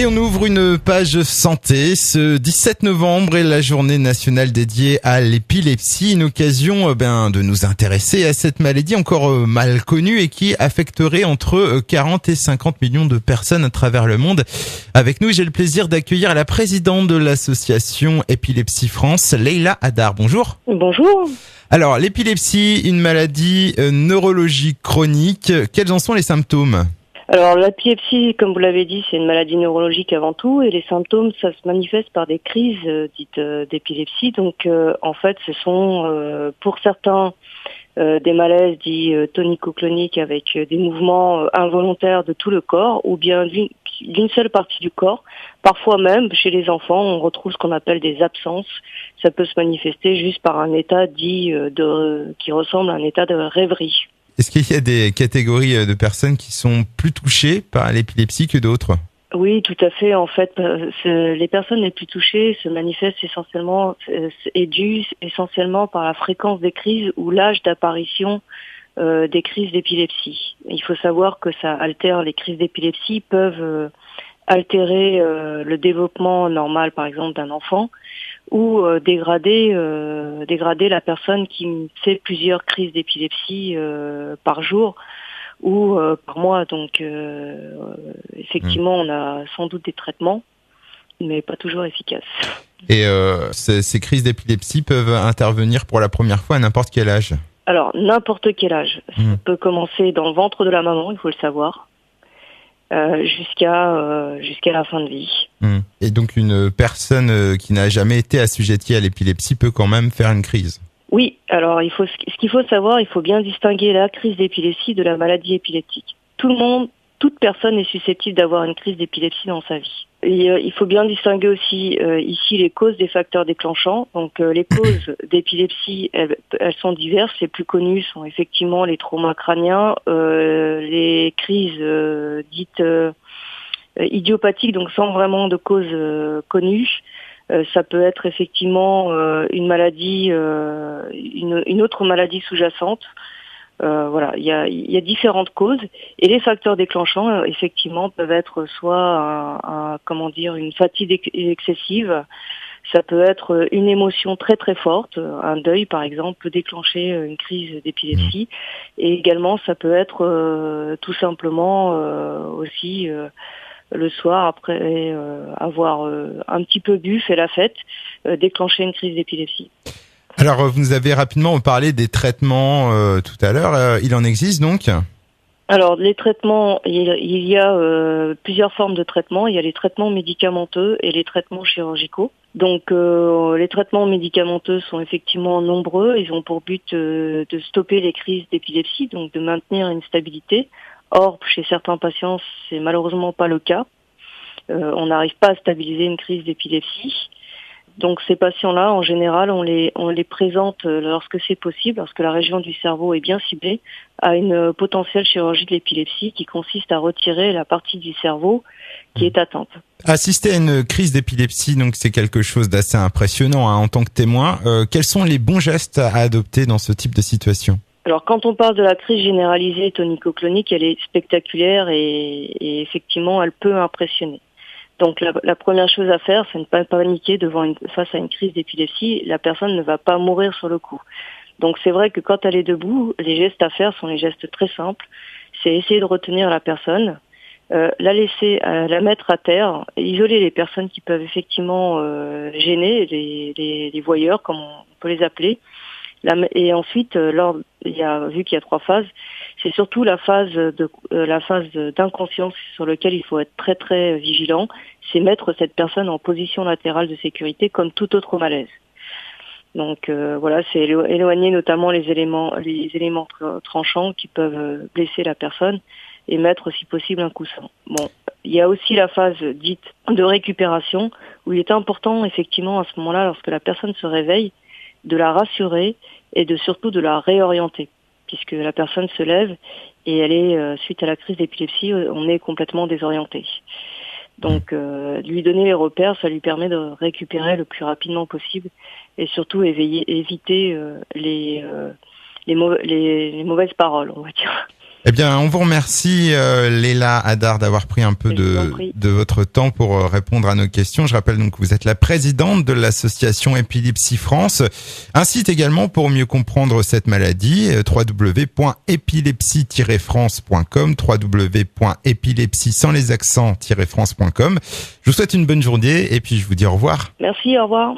Et on ouvre une page santé. Ce 17 novembre est la journée nationale dédiée à l'épilepsie, une occasion de nous intéresser à cette maladie encore mal connue et qui affecterait entre 40 et 50 millions de personnes à travers le monde. Avec nous, j'ai le plaisir d'accueillir la présidente de l'association Épilepsie France, Leïla Hadar. Bonjour. Bonjour. Alors, l'épilepsie, une maladie neurologique chronique. Quels en sont les symptômes ? Alors l'épilepsie, comme vous l'avez dit, c'est une maladie neurologique avant tout, et les symptômes, ça se manifeste par des crises dites d'épilepsie. Donc en fait, ce sont pour certains des malaises dits tonico-cloniques avec des mouvements involontaires de tout le corps, ou bien d'une seule partie du corps. Parfois même, chez les enfants, on retrouve ce qu'on appelle des absences. Ça peut se manifester juste par un état dit qui ressemble à un état de rêverie. Est-ce qu'il y a des catégories de personnes qui sont plus touchées par l'épilepsie que d'autres ? Oui, tout à fait. En fait, les personnes les plus touchées se manifestent essentiellement et dû essentiellement par la fréquence des crises ou l'âge d'apparition des crises d'épilepsie. Il faut savoir que ça altère, les crises d'épilepsie peuvent altérer le développement normal, par exemple, d'un enfant, ou dégrader la personne qui fait plusieurs crises d'épilepsie par jour ou par mois. Donc effectivement, on a sans doute des traitements, mais pas toujours efficaces. Et ces crises d'épilepsie peuvent intervenir pour la première fois à n'importe quel âge ? Alors, n'importe quel âge. Ça peut commencer dans le ventre de la maman, il faut le savoir, jusqu'à la fin de vie. Et donc une personne qui n'a jamais été assujettie à l'épilepsie peut quand même faire une crise. Oui, alors ce qu'il faut savoir, il faut bien distinguer la crise d'épilepsie de la maladie épileptique. Toute personne est susceptible d'avoir une crise d'épilepsie dans sa vie. Et, il faut bien distinguer aussi ici les causes des facteurs déclenchants. Donc les causes d'épilepsie, elles sont diverses. Les plus connues sont effectivement les traumas crâniens, les crises dites idiopathiques, donc sans vraiment de cause connue. Ça peut être effectivement une maladie, une autre maladie sous-jacente. Voilà, il y a différentes causes, et les facteurs déclenchants effectivement peuvent être soit une fatigue excessive. Ça peut être une émotion très très forte, un deuil par exemple peut déclencher une crise d'épilepsie, et également ça peut être tout simplement aussi le soir, après avoir un petit peu bu, fait la fête, déclencher une crise d'épilepsie. Alors, vous nous avez rapidement parlé des traitements tout à l'heure. Il en existe donc ? Alors, les traitements, il y a plusieurs formes de traitements. Il y a les traitements médicamenteux et les traitements chirurgicaux. Donc, les traitements médicamenteux sont effectivement nombreux. Ils ont pour but de stopper les crises d'épilepsie, donc de maintenir une stabilité. Or, chez certains patients, c'est malheureusement pas le cas. On n'arrive pas à stabiliser une crise d'épilepsie. Donc ces patients-là, en général, on les présente lorsque c'est possible, lorsque la région du cerveau est bien ciblée, à une potentielle chirurgie de l'épilepsie qui consiste à retirer la partie du cerveau qui est atteinte. Assister à une crise d'épilepsie, donc c'est quelque chose d'assez impressionnant en tant que témoin. Quels sont les bons gestes à adopter dans ce type de situation ? Alors quand on parle de la crise généralisée tonico-clonique, elle est spectaculaire et effectivement elle peut impressionner. Donc la première chose à faire, c'est ne pas paniquer face à une crise d'épilepsie. La personne ne va pas mourir sur le coup. Donc c'est vrai que quand elle est debout, les gestes à faire sont les gestes très simples. C'est essayer de retenir la personne, la laisser, la mettre à terre, isoler les personnes qui peuvent effectivement gêner, les voyeurs comme on peut les appeler. Et ensuite, vu qu'il y a 3 phases, c'est surtout la phase d'inconscience sur laquelle il faut être très très vigilant. C'est mettre cette personne en position latérale de sécurité comme tout autre malaise. Donc voilà, c'est éloigner notamment les éléments tranchants qui peuvent blesser la personne et mettre si possible un coussin. Bon, il y a aussi la phase dite de récupération où il est important effectivement à ce moment-là, lorsque la personne se réveille, de la rassurer et surtout de la réorienter, puisque la personne se lève et elle est, suite à la crise d'épilepsie, on est complètement désorienté. Donc lui donner les repères, ça lui permet de récupérer le plus rapidement possible et surtout éviter les mauvaises paroles, on va dire. Eh bien, on vous remercie, Léla Hadar, d'avoir pris un peu de votre temps pour répondre à nos questions. Je rappelle donc que vous êtes la présidente de l'association Épilepsie France. Un site également pour mieux comprendre cette maladie, www.epilepsie-france.com, www.epilepsie sans les accents-france.com. Je vous souhaite une bonne journée et puis je vous dis au revoir. Merci, au revoir.